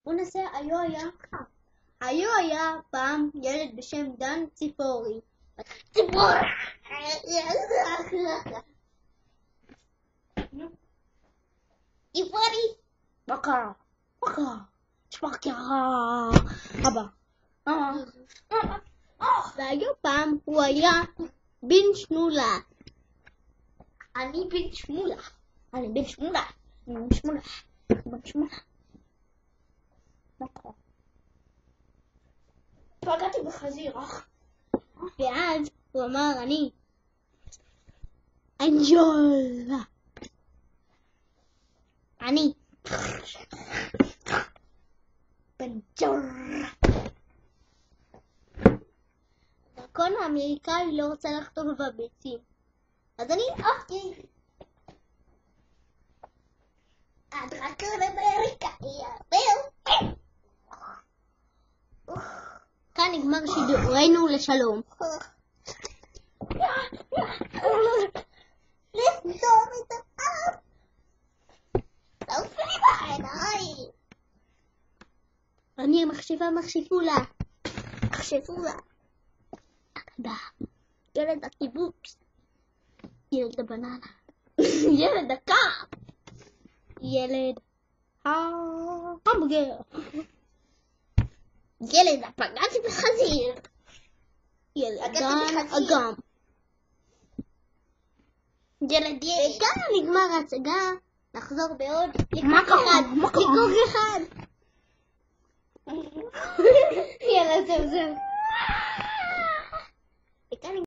בוא נעשה היו היה פעם ילד בשם דן ציפורי. ציפורי בקר שמקה אבא והיו פעם הוא היה בן שמולה. אני בן שמולה. פגעתי בחזיר. ואז הוא אמר אני אנג'ולה. אני בנג'ור. הדרקון האמריקאי לא רוצה לחטוף בביצים, אז אני עפתי. הדרקון האמריקאי כאן נגמר שידורנו לשלום. לסתום את האף. תעופי לי בעיניים. אני מחשפולה. אגדה. ילד הקיבוץ. ילד הבננה. ילד הקאפ. ילד ההמברגר. ילד הפגעתי בחזיר. ילד אגם. ילד כאן נגמר ההצגה. נחזור בעוד לקרוק אחד. יאללה זהו.